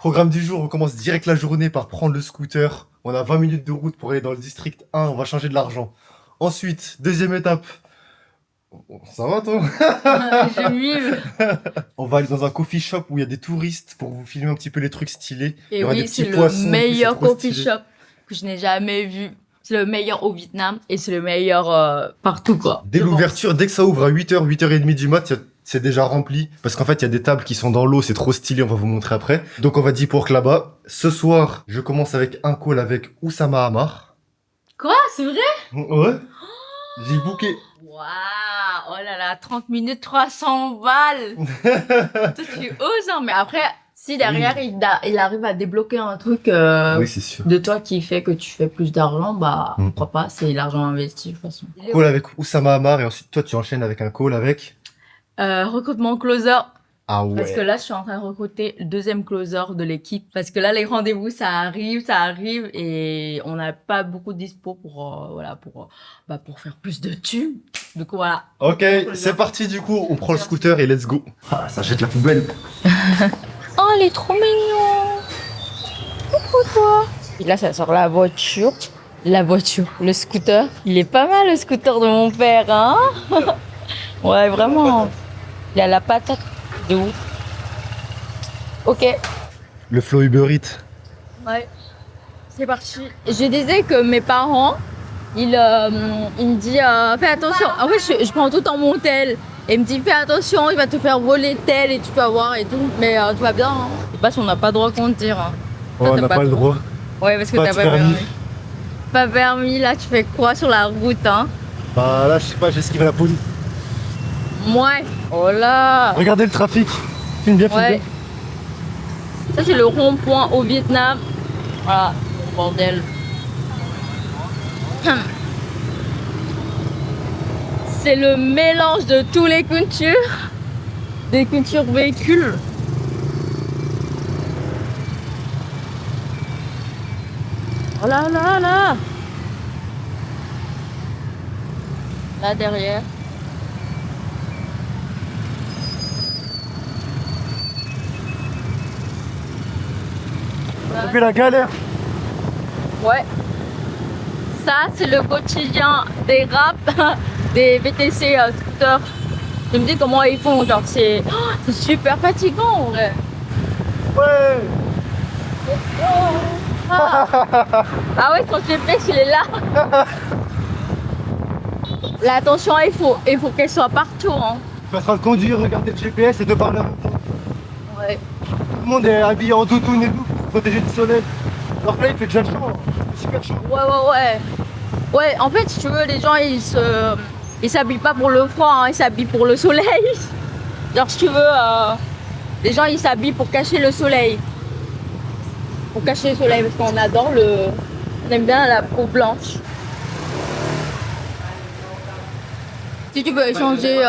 Programme du jour, on commence direct la journée par prendre le scooter. On a 20 minutes de route pour aller dans le district 1, on va changer de l'argent. Ensuite, deuxième étape. Ça va toi? Je mime. On va aller dans un coffee shop où il y a des touristes pour vous filmer un petit peu les trucs stylés. Il Et y aura des oui, petits c'est le poissons et tout, meilleur c'est trop coffee stylé. shop que je n'ai jamais vu. C'est le meilleur au Vietnam et c'est le meilleur partout, quoi. Dès je pense. l'ouverture, dès que ça ouvre à 8h, 8h30 du mat, c'est déjà rempli. Parce qu'en fait, il y a des tables qui sont dans l'eau, c'est trop stylé, on va vous montrer après. Donc on va deep work là-bas. Ce soir, je commence avec un call avec Oussama Hamar. Quoi? C'est vrai? Ouais. J'ai booké. Waouh! Oh là là, 30 minutes, 300 balles! Toi, tu oses, hein? Mais après, si derrière, il arrive à débloquer un truc Oui, c'est sûr. de toi qui fait que tu fais plus d'argent, bah, Mm. pourquoi pas? C'est l'argent investi, de toute façon. Call avec Oussama Hamar et ensuite toi tu enchaînes avec un call avec... Recrutement closer. Ah Parce que là, je suis en train de recruter le deuxième closer de l'équipe. Parce que là, les rendez-vous, ça arrive et on n'a pas beaucoup de dispo pour faire plus de thunes. Du coup, voilà. Ok, c'est parti du coup, on prend le scooter et let's go. Ah, ça jette la poubelle. Oh, il est trop mignon. Coucou, toi. Et là, ça sort la voiture. Le scooter. Il est pas mal, le scooter de mon père, hein. Ouais, vraiment. Il a la patate de ouf. Ok. Le flow Uber Eats. Ouais, c'est parti. Je disais que mes parents, ils me disent fais attention. En fait, je prends tout en mon tel. Et il me dit fais attention, il va te faire voler tel et tu peux avoir et tout. Mais tout va bien. Hein. Je sais pas si on n'a pas le droit de conduire. Hein. Oh, on n'a pas le droit. Ouais, parce que Pas t'as de pas permis. permis. Pas permis, là, tu fais quoi sur la route, hein? Bah là, je sais pas, j'esquive la police. Ouais. Oh là. Regardez le trafic. Filme bien, filme Ouais. bien. Ça, c'est le rond-point au Vietnam. Voilà, bordel. C'est le mélange de tous les cultures, des cultures véhicules. Oh là là là. Là derrière. On fait la galère. Ouais. Ça, c'est le quotidien des raps, des VTC scooters. Je me dis comment ils font, genre c'est super fatigant en vrai. Ouais. Ah ouais, ton GPS il est là. L'attention, il faut qu'elle soit partout. Hein. Tu es en train de conduire, regarder le GPS et de parler en même temps. Ouais. Tout le monde est habillé en doudoune et tout, pour se protéger du soleil. Alors que là, il fait déjà chaud. C'est super chaud. Ouais. Ouais, en fait, si tu veux, les gens ils s'habillent pas pour le froid, hein, ils s'habillent pour le soleil. Genre, si tu veux, les gens ils s'habillent pour cacher le soleil. Pour cacher le soleil, parce qu'on adore on aime bien la peau blanche. Si tu veux échanger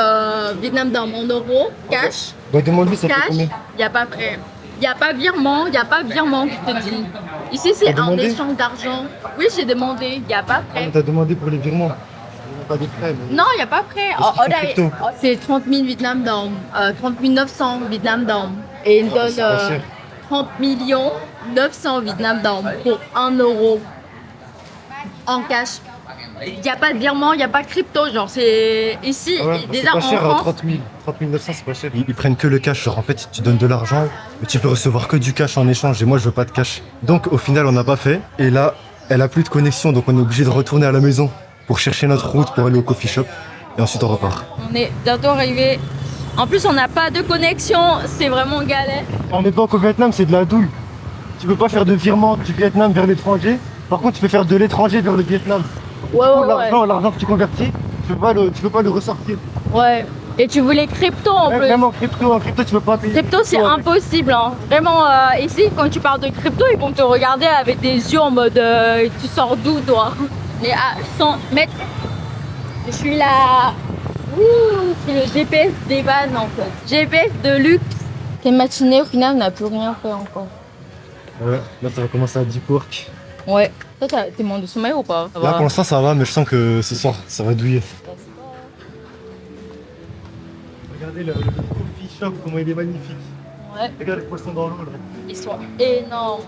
Vietnam dans en euros, cash, Bah, demande-lui, ça fait cash, combien? il n'y a pas prêt. Il n'y a pas virement, il n'y a pas virement qui te dit. Ici, c'est T'as un demandé échange d'argent. Oui, j'ai demandé, il n'y a pas Ah, prêt. mais t'as demandé pour les virements. Il n'y a pas des frais, mais... Non, il n'y a pas prêt. Est-ce qu'ils font crypto C'est 30 000 Vietnam Dong, 30 900 Vietnam Dong. Et il donne c'est pas cher. 30 900 Vietnam Dong pour 1 euro en cash. Il n'y a pas de virement, il n'y a pas de crypto. Genre, c'est ici, Ah ouais, bah, déjà c'est en pas cher, France. 30 900, c'est pas cher. Ils prennent que le cash, genre en fait, tu donnes de l'argent, mais tu peux recevoir que du cash en échange, et moi je veux pas de cash. Donc au final, on n'a pas fait, et là, elle a plus de connexion, donc on est obligé de retourner à la maison pour chercher notre route pour aller au coffee shop, et ensuite on repart. On est bientôt arrivé. En plus, on n'a pas de connexion, c'est vraiment galère. En époque au Vietnam, c'est de la douille. Tu peux pas faire de virement du Vietnam vers l'étranger, par contre, tu peux faire de l'étranger vers le Vietnam. Ouais. L'argent que tu convertis, tu peux pas le ressortir. Ouais. Et tu voulais crypto en plus. Même en crypto, tu peux pas payer. Crypto, c'est impossible. Hein. Vraiment, ici, quand tu parles de crypto, ils vont te regarder avec des yeux en mode tu sors d'où, toi? Mais à 100 mètres, je suis là. Ouh, c'est le GPS des bases en fait. GPS de luxe. T'es matinée, au final, on n'a plus rien fait encore. Ouais, là ça va commencer à deep work. Ouais. Toi, t'es moins de sommeil ou pas? Ça Là va. pour l'instant ça va, mais je sens que ce soir ça va douiller. Regardez le coffee shop, comment il est magnifique. Ouais. Regarde les poissons dans l'eau là. Ils sont énormes.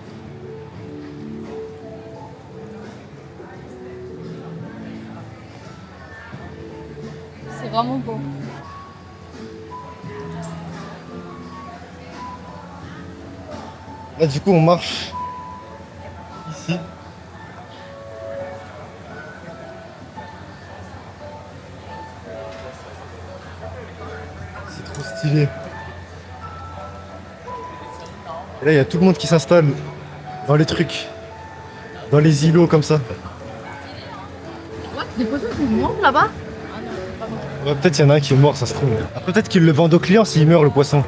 C'est vraiment beau. Là du coup on marche ici. C'est trop stylé. Et là il y a tout le monde qui s'installe dans les trucs, dans les îlots comme ça. Ouais, des poissons qui montent là-bas. Ouais, peut-être il y en a un qui est mort, ça se trouve. Après, peut-être qu'ils le vendent aux clients s'il meurt le poisson.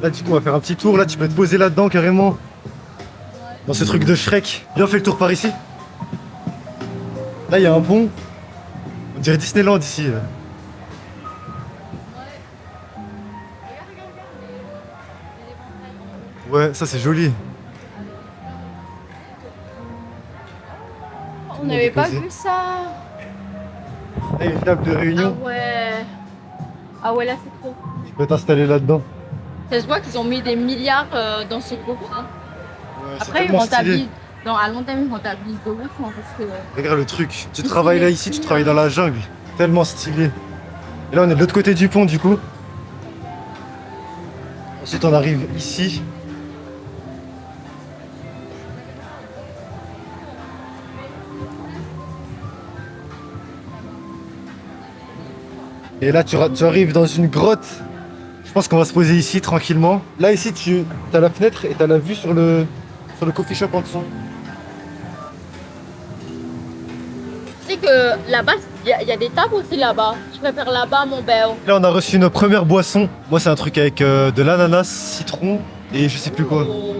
Là du coup on va faire un petit tour, là tu peux te poser là-dedans carrément. Dans ce truc de Shrek. Viens on fait le tour par ici. Là il y a un pont. On dirait Disneyland ici. Ouais, ça c'est joli. On n'avait pas posé. vu ça. Là il y a une table de Ah réunion. ouais. Ah ouais, là c'est trop. Tu peux t'installer là-dedans. Ça se voit qu'ils ont mis des milliards dans ce groupe. Hein. Ouais, c'est Après, ils tellement stylé. rentabilisent. Non, à long terme, ils rentabilisent de ouf. Hein, parce que... Regarde le truc. Tu travailles là ici, tu travailles dans la jungle. Tellement stylé. Et là on est de l'autre côté du pont du coup. Ensuite on arrive ici. Et là tu arrives dans une grotte. Je pense qu'on va se poser ici tranquillement. Là ici tu as la fenêtre et tu as la vue sur le coffee shop en dessous. Tu sais que là-bas, il y a des tables aussi là-bas. Je préfère là-bas, mon bel. Là on a reçu nos premières boissons. Moi c'est un truc avec de l'ananas, citron et je sais plus quoi. Oh.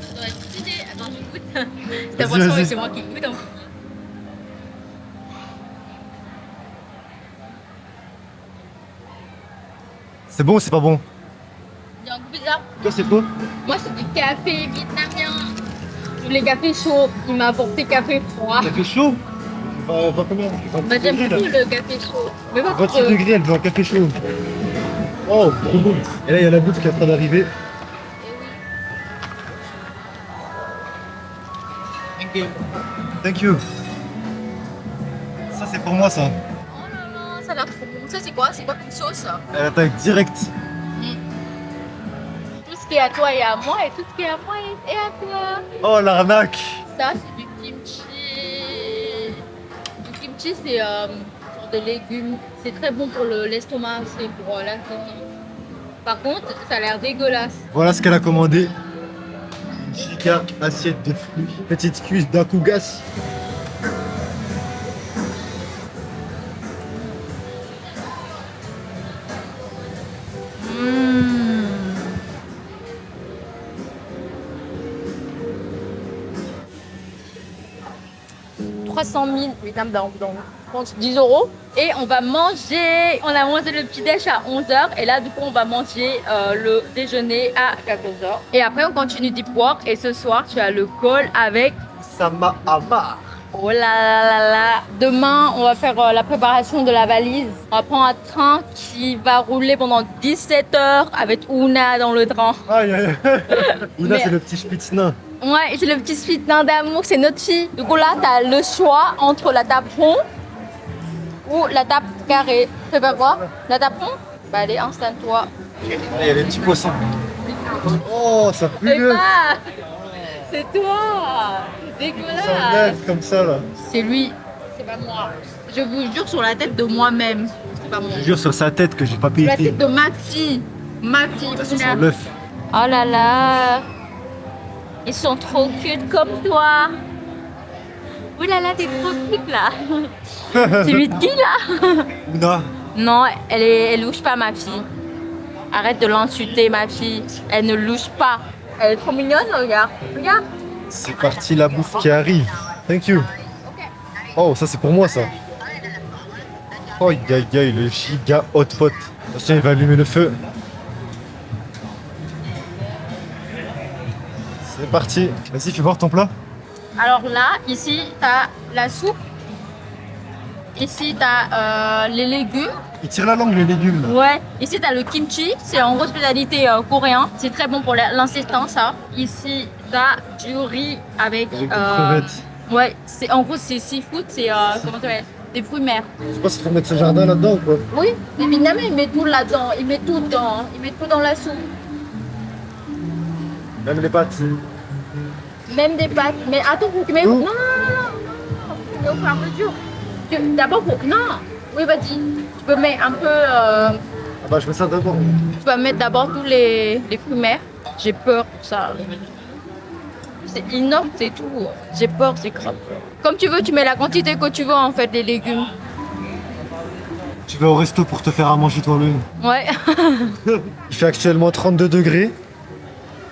Ça doit être stylé. Attends, je goûte. C'est ta Vas-y, boisson vas-y. et c'est moi qui goûte. Hein. C'est bon ou c'est pas bon? Il y a un goût bizarre. Toi c'est quoi? Moi, c'est du café vietnamien. Je voulais café chaud. Il m'a apporté café froid. Ça fait chaud? Va combien? Bah, j'aime beaucoup le café chaud. Mais pas 28 trop. degrés, elle veut un café chaud. Oh, trop bon. Et là, il y a la bouffe qui est en train d'arriver. Thank you. Ça, c'est pour moi, ça. Oh là là, ça a l'air trop bon. Ça, c'est quoi? C'est quoi comme sauce? Elle attaque direct. Tout ce qui est à toi et à moi, et tout ce qui est à moi et à toi. Oh, l'arnaque. Ça, c'est du kimchi. Du kimchi, c'est genre de légumes. C'est très bon pour l'estomac, c'est pour l'intestin. Par contre, ça a l'air dégueulasse. Voilà ce qu'elle a commandé. Une giga assiette de fruits. Petite cuisse d'akougas. Mmh. « 300 000, putain, je pense 10 €. Et on va manger, on a mangé le petit déj à 11h. Et là, du coup, on va manger le déjeuner à 14h. Et après, on continue Deep Work. Et ce soir, tu as le call avec... Sama Amar. Oh là là là là. Demain, on va faire la préparation de la valise. On va prendre un train qui va rouler pendant 17 heures avec Ouna dans le train. Aïe, aïe, aïe. Ouna, Mais- c'est le petit spitz nain. Ouais, c'est le petit suite d'amour, c'est notre fille. Du coup là, t'as le choix entre la table rond ou la table carrée. Tu préfères quoi? La table rond? Bah allez, installe-toi. Là, il y a les petits poissons. Oh, ça pue. Eh bah, c'est toi. Ça Dégueulasse. lève comme ça, là. C'est lui, c'est pas moi. Je vous jure sur la tête de moi-même, c'est pas moi. Je jure sur sa tête que j'ai pas Sur la payé. tête de ma fille. Ma fille. Ça sent Ouna. l'œuf. Oh là là. Ils sont trop cute comme toi. Ouh là là, t'es trop cute là. C'est lui de qui là? Ouna. Non, elle louche pas ma fille. Arrête de l'insulter ma fille. Elle ne louche pas. Elle est trop mignonne, regarde. Regarde. C'est parti, la bouffe qui arrive. Thank you. Oh, ça c'est pour moi ça. Oh, aïe aïe, le giga hot pot. Attention, il va allumer le feu. C'est parti. Vas-y, fais voir ton plat. Alors là, ici, t'as la soupe. Ici, t'as les légumes. Ils tirent la langue, les légumes. Là. Ouais. Ici, t'as le kimchi. C'est en gros spécialité coréen. C'est très bon pour l'insistant, ça. Ici, t'as du riz avec... Avec des crevettes. Ouais. En gros, c'est seafood. C'est... comment ça s'appelle? Des fruits mer. Je sais pas si faut mettre ce jardin là-dedans ou quoi. Oui. Évidemment, ils mettent tout là-dedans. Ils mettent tout dedans. Ils mettent tout dans la soupe. Même les pâtes. Même des pâtes. Mais attends, faut que tu mets... Où? Non. Mais au fur et à mesure. D'abord, non. Oui, vas-y. Tu peux mettre un peu... Ah bah je mets ça d'abord. Tu vas mettre d'abord tous les fruits mer. J'ai peur pour ça. C'est énorme, c'est tout. J'ai peur, c'est grave. Comme tu veux, tu mets la quantité que tu veux en fait des légumes. Tu vas au resto pour te faire à manger toi-même. Ouais. Il fait actuellement 32 degrés.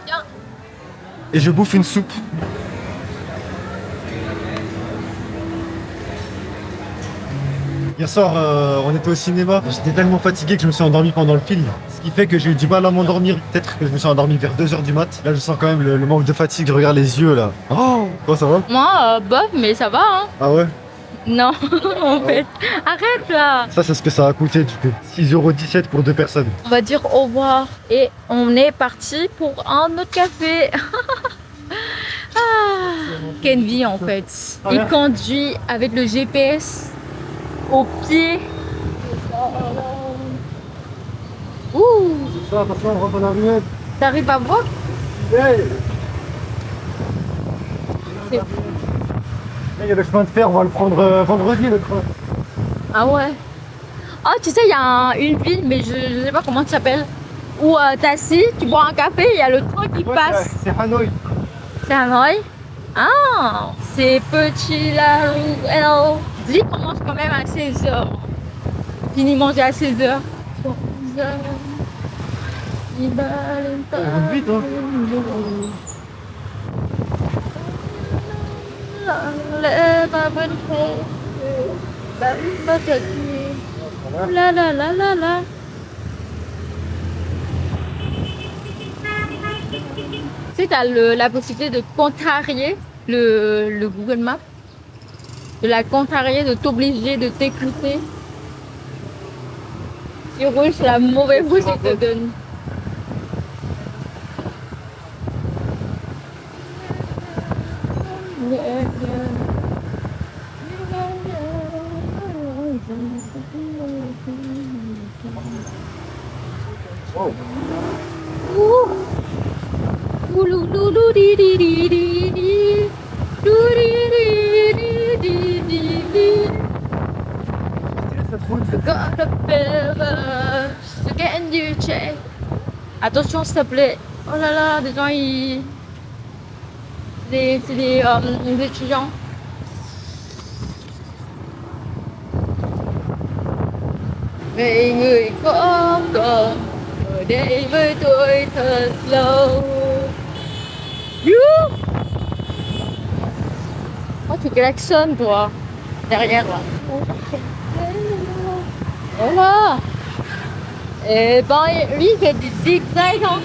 Tiens. Et je bouffe une soupe. Hier soir, on était au cinéma. J'étais tellement fatigué que je me suis endormi pendant le film. Ce qui fait que j'ai eu du mal à m'endormir. Peut-être que je me suis endormi vers 2h du mat. Là, je sens quand même le manque de fatigue. Je regarde les yeux là. Oh, toi, ça va? Moi, bof, mais ça va, hein. Ah ouais? Non, en fait. Arrête là. Ça, c'est ce que ça a coûté du coup. 6,17€ pour 2 personnes. On va dire au revoir. Et on est parti pour un autre café. Ah, quelle vie en fait. Il conduit avec le GPS au pied. Ouh, C'est ça, attention, on rentre dans la ruelle. t'arrives à voir? Hey. C'est- Il y a le chemin de fer, on va le prendre vendredi le train. Ah ouais. Ah, tu sais, il y a une ville, mais je sais pas comment ça s'appelle, où t'es assis, tu bois un café, il y a le train qui passe. C'est Hanoï. C'est Hanoï? Ah, c'est petit la ruelle. L'île commence quand même à 16h. Fini manger à 16h. Vite, hein. La la la la la. Tu sais, t'as la possibilité de contrarier le Google Maps, de la contrarier, de t'obliger de t'écouter. Si rouge, c'est la mauvaise route qu'il te donne. Wow. Attention s'il te plaît. Oh là là, des gens ils. C'est des étudiants. Về người có cờ ở đây với tôi thật lâu. Oh, tu klaxonnes toi, derrière là. Voilà. Et ben, lui il fait des zigzags. Hein.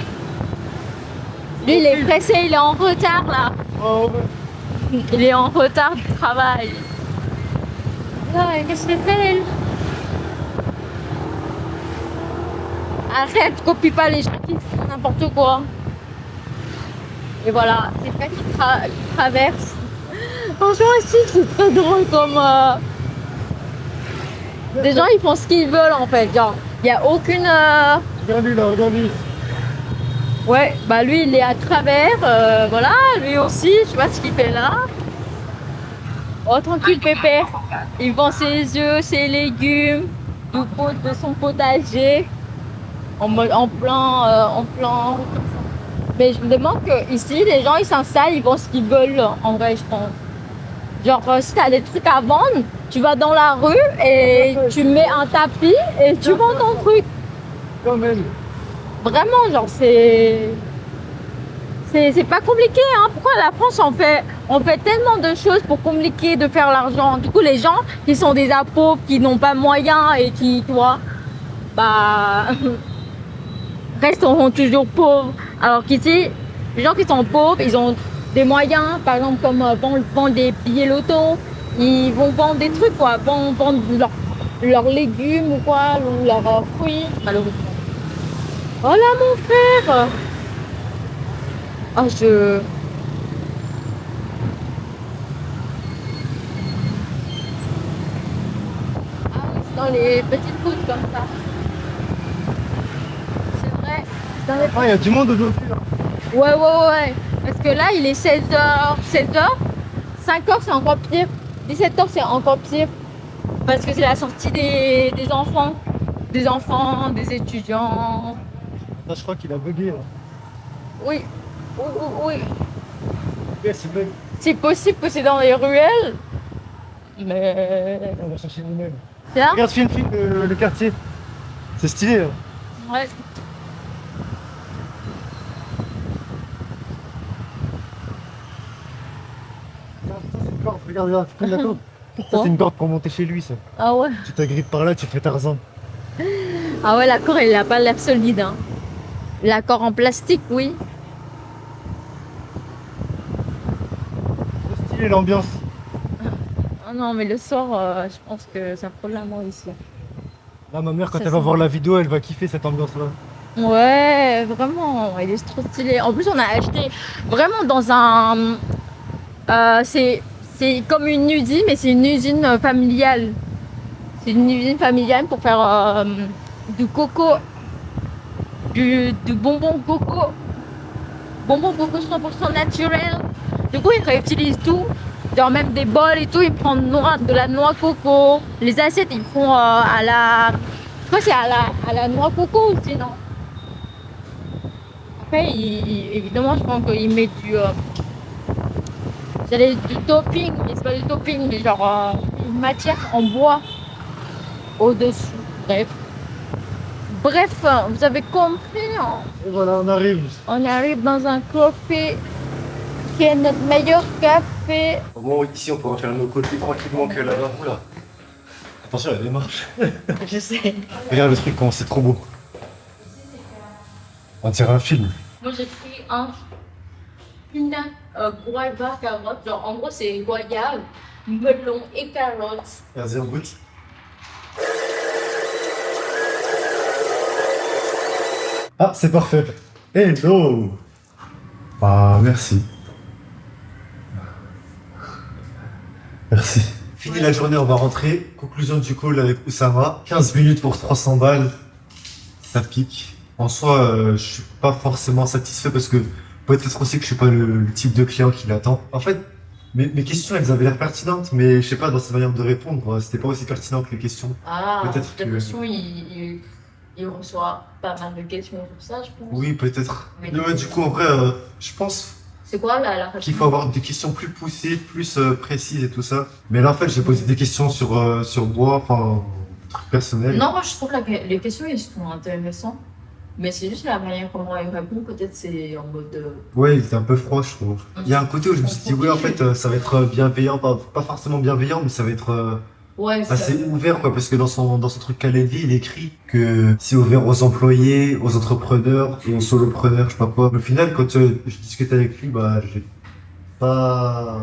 Lui il est pressé, il est en retard là. Oh, ouais. Il est en retard du travail. Là, qu'est-ce qu'elle fait? Arrête, copie pas les gens qui font n'importe quoi. Et voilà, c'est ça qui traverse. Franchement, ici, c'est très drôle comme... Des gens, ils font ce qu'ils veulent en fait. Genre, il n'y a aucune... Regarde lui là, regarde lui. Ouais, bah lui, il est à travers. Voilà, lui aussi, je sais pas ce qu'il fait là. Oh, tranquille, pépère. Il vend ses œufs, ses légumes, de son potager. En plan. Mais je me demande que ici, les gens ils s'installent, ils font ce qu'ils veulent en vrai, je pense. Genre, si t'as des trucs à vendre, tu vas dans la rue et tu mets un tapis et tu vends ton truc. Quand même. Vraiment, genre, c'est pas compliqué, hein. Pourquoi la France, on fait tellement de choses pour compliquer de faire l'argent. Du coup, les gens qui sont des pauvres, qui n'ont pas moyen et qui, tu vois, bah. resteront toujours pauvres. Alors qu'ici, les gens qui sont pauvres, ils ont des moyens, par exemple comme vendre des billets loto, ils vont vendre des trucs, quoi, vendre leurs légumes ou quoi, ou leurs fruits, malheureusement. Oh là, mon frère! Ah, Ah oui, c'est dans les petites routes comme ça. C'est vrai. Dans les... Ah, il y a du monde aujourd'hui là. Ouais. Parce que là, il est 16h. 16h. 5h, c'est encore pire. 17h, c'est encore pire. Parce que c'est la sortie des enfants. Des enfants, des étudiants. Là, je crois qu'il a bugué là. Oui. Oui. Ouais, c'est bug. C'est possible que c'est dans les ruelles. Mais. On va chercher nous-mêmes. Là, Regarde, film le quartier. C'est stylé. Hein. ouais. Ça, c'est une corde. Regarde, tu connais la corde. Ça, Pourquoi? c'est une corde pour monter chez lui, ça. Ah ouais. Tu t'agrippes par là, tu fais Tarzan. Ah ouais, l'accord, il a pas l'air solide. Hein. L'accord en plastique, oui. C'est stylé l'ambiance. Ah non, mais le soir, je pense que ça prend la mort ici. Là, ma mère, quand Ça elle va sent voir bon. la vidéo, elle va kiffer cette ambiance-là. Ouais, vraiment, il est trop stylé. En plus, on a acheté vraiment dans un... c'est comme une usine, mais c'est une usine familiale. C'est une usine familiale pour faire du coco, du bonbon coco. Bonbon coco 100% naturel. Du coup, ils réutilisent tout. Genre même des bols et tout, ils prennent de la noix coco. Les assiettes, ils font à la... Je crois que c'est à la noix coco aussi, non? Après, évidemment, je pense qu'ils mettent du topping, mais c'est pas du topping, mais genre une matière en bois au-dessus. Bref, vous avez compris, hein. Et voilà, on arrive. On arrive dans un café qui est notre meilleur café. Au moins, ici, on pourra faire nos côtés tranquillement que là-bas. Oula. Attention, il y a des marches. Je sais. Regarde le truc, comment c'est trop beau. On dirait un film. Moi, j'ai pris une guava carotte. Genre, en gros, c'est goyave, melon et carottes. Vas-y, on goûte. Ah, c'est parfait. Hello. Ah, merci. Merci. Fini la journée, on va rentrer. Conclusion du call avec Oussama. 15 minutes pour 300 balles. Ça pique. En soi, je suis pas forcément satisfait parce que peut-être aussi que je suis pas le type de client qui l'attend. En fait, mes questions, elles avaient l'air pertinentes, mais je sais pas, dans sa manière de répondre, c'était pas aussi pertinent que les questions. Ah, Peut-être j'ai que- l'impression il reçoit pas mal de questions sur ça, je pense. Oui, peut-être. Mais Mais ouais, du coup, en vrai, je pense C'est quoi la qu'il faut avoir des questions plus poussées, plus précises et tout ça. Mais là, en fait, j'ai posé des questions sur moi, enfin, trucs personnels. Non, moi je trouve que les questions ils sont intéressantes, mais c'est juste la manière comment ils répondent, peut-être c'est en mode. Ouais, il était un peu froid, je trouve. Il y a un côté où je me suis dit, ouais, en fait, ça va être bienveillant, pas forcément bienveillant, mais ça va être Ouais, assez ouvert, quoi, parce que dans son truc Calendly, il écrit que c'est ouvert aux employés, aux entrepreneurs et aux solopreneurs, je sais pas quoi. Au final, quand je discute avec lui, bah, j'ai pas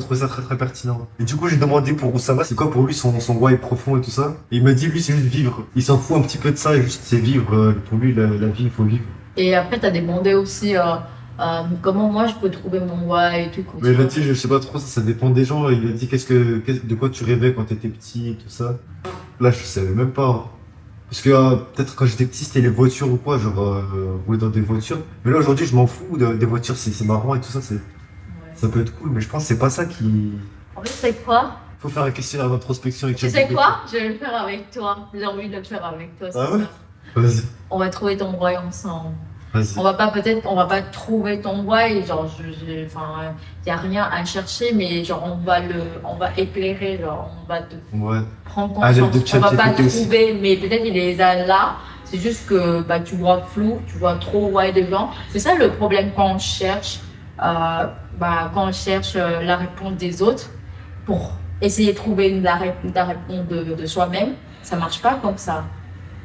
trouvé ça très très pertinent. Et du coup, j'ai demandé pour Oussama, c'est quoi pour lui son why profond et tout ça. Et il m'a dit, lui, c'est juste vivre. Il s'en fout un petit peu de ça, et juste c'est vivre. Pour lui, la vie, il faut vivre. Et après, t'as demandé aussi comment moi je peux trouver mon why et tout. Mais il a dit, je sais pas trop, ça dépend des gens. Il a dit, de quoi tu rêvais quand t'étais petit et tout ça. Là, je savais même pas. Parce que peut-être quand j'étais petit, c'était les voitures ou quoi, genre rouler dans des voitures. Mais là, aujourd'hui, je m'en fous des voitures, c'est marrant et tout ça, ça peut être cool. Mais je pense que c'est pas ça qui... En fait, c'est quoi? Faut faire un questionnaire d'introspection avec Tu sais quoi? Je vais le faire avec toi. J'ai envie de le faire avec toi. Ah c'est ouais? ça. Vas-y, On va trouver ton why ensemble. vas-y. On va pas trouver ton why, genre, enfin, y a rien à chercher, mais genre, on va éclairer, genre, on va te Ouais. prendre Ah, conscience. l'aide de On va pas ChatGPT aussi. trouver, mais peut-être il les a là. C'est juste que, bah, tu vois flou, tu vois trop why des gens. C'est ça le problème quand on cherche, la réponse des autres pour essayer de trouver la réponse de soi-même. Ça marche pas comme ça.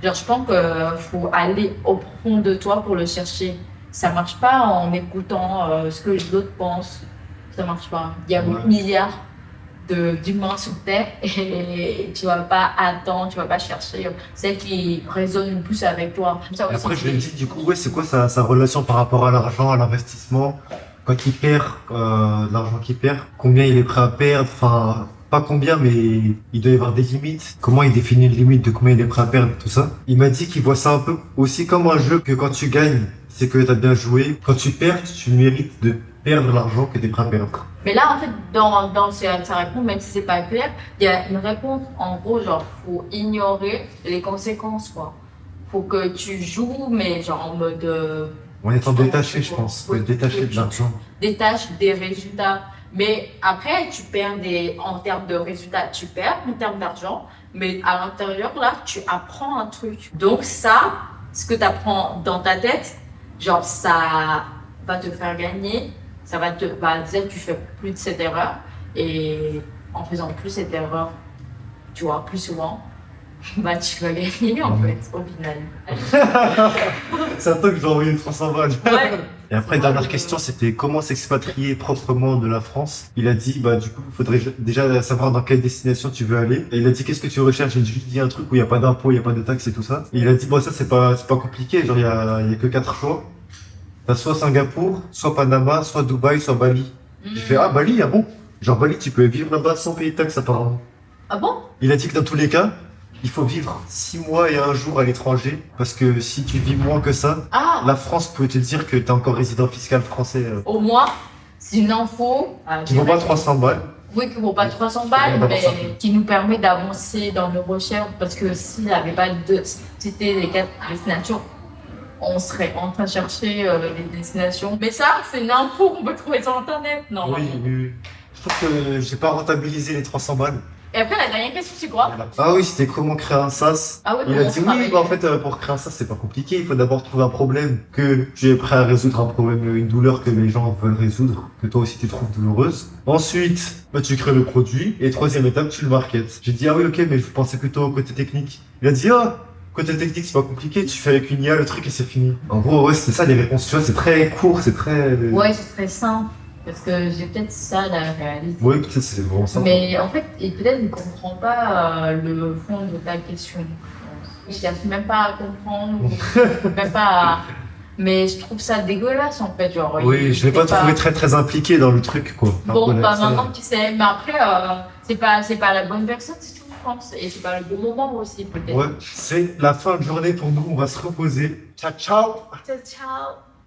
Genre, je pense qu'il faut aller au profond de toi pour le chercher. Ça marche pas en écoutant ce que les autres pensent. Ça marche pas. Il y a Ouais. d'humains sur Terre et tu vas pas attendre, tu vas pas chercher celle qui résonne le plus avec toi. Ça Et aussi, après, je lui ai dit, du coup, ouais, c'est quoi sa relation par rapport à l'argent, à l'investissement? Quand il perd, l'argent qu'il perd, combien il est prêt à perdre? Enfin, pas combien, mais il doit y avoir des limites. Comment il définit les limites de combien il est prêt à perdre, tout ça. Il m'a dit qu'il voit ça un peu aussi comme un jeu que quand tu gagnes, c'est que t'as bien joué. Quand tu perds, tu mérites de perdre l'argent que t'es prêt à perdre. mais là, en fait, dans sa réponse, même si c'est pas clair, il y a une réponse, en gros, genre, faut ignorer les conséquences, quoi. Faut que tu joues, mais genre en mode. En étant détaché, je pense. Faut être détaché de l'argent. Détache des résultats. Mais après, tu perds en termes de résultats, tu perds en termes d'argent, mais à l'intérieur, là, tu apprends un truc. Donc ça, ce que tu apprends dans ta tête, genre, ça va te faire gagner, ça va te dire que tu fais plus de cette erreur, et en faisant plus cette erreur, tu vois, plus souvent, bah tu vas gagner en fait, au final. C'est un truc que j'ai envoyé 300 balles. Ouais. Et après, dernière question, c'était comment s'expatrier proprement de la France. Il a dit, bah, du coup, il faudrait déjà savoir dans quelle destination tu veux aller. Et il a dit, qu'est-ce que tu recherches? J'ai juste dit un truc où il n'y a pas d'impôts, il n'y a pas de taxes et tout ça. Et il a dit, bon, ça, c'est pas compliqué. Genre, il y a que 4 choix. T'as soit Singapour, soit Panama, soit Dubaï, soit Bali. J'ai fait, ah, Bali, ah bon? Genre, Bali, tu peux vivre là-bas sans payer de taxes, apparemment. Ah bon? Il a dit que dans tous les cas, il faut vivre 6 mois et 1 jour à l'étranger. Parce que si tu vis moins que ça, Ah, la France peut te dire que t'es encore résident fiscal français. au moins, c'est une info. Qui vaut pas 300 balles. Oui, qui vaut pas 300 balles, Ouais, mais qui nous permet d'avancer dans nos recherches. Parce que s'il n'y avait pas de cité les 4 destinations, on serait en train de chercher les destinations. Mais ça, c'est une info qu'on peut trouver sur Internet, non? Oui, oui. Je trouve que j'ai pas rentabilisé les 300 balles. Et après, la dernière question, c'est quoi? Ah oui, c'était comment créer un SaaS. Ah oui, Il a comment dit oui, travailler. bah en fait, pour créer un SaaS, c'est pas compliqué. Il faut d'abord trouver un problème que tu es prêt à résoudre, un problème, une douleur que les gens veulent résoudre, que toi aussi tu trouves douloureuse. Ensuite, bah, tu crées le produit. Et troisième étape, tu le marketes. J'ai dit, ah oui, ok, mais je pensais plutôt au côté technique. Il a dit, ah, côté technique, c'est pas compliqué. Tu fais avec une IA le truc et c'est fini. En gros, ouais, c'est ça les réponses. Tu vois, c'est très court, c'est très... Ouais, c'est très simple. Parce que j'ai peut-être ça la réalité. Ouais, peut-être c'est vraiment ça. Mais en fait, et peut-être il ne comprend pas le fond de ta question. Je cherche même pas à comprendre, ou même pas à... Mais je trouve ça dégueulasse en fait. Genre, Oui, je l'ai pas trouvé très impliqué dans le truc, quoi. Bon, bah maintenant tu sais, mais après, c'est pas la bonne personne, c'est tout, je pense. Et c'est pas le bon moment aussi, peut-être. Ouais, c'est la fin de journée pour nous, on va se reposer. Ciao, ciao! Ciao, ciao!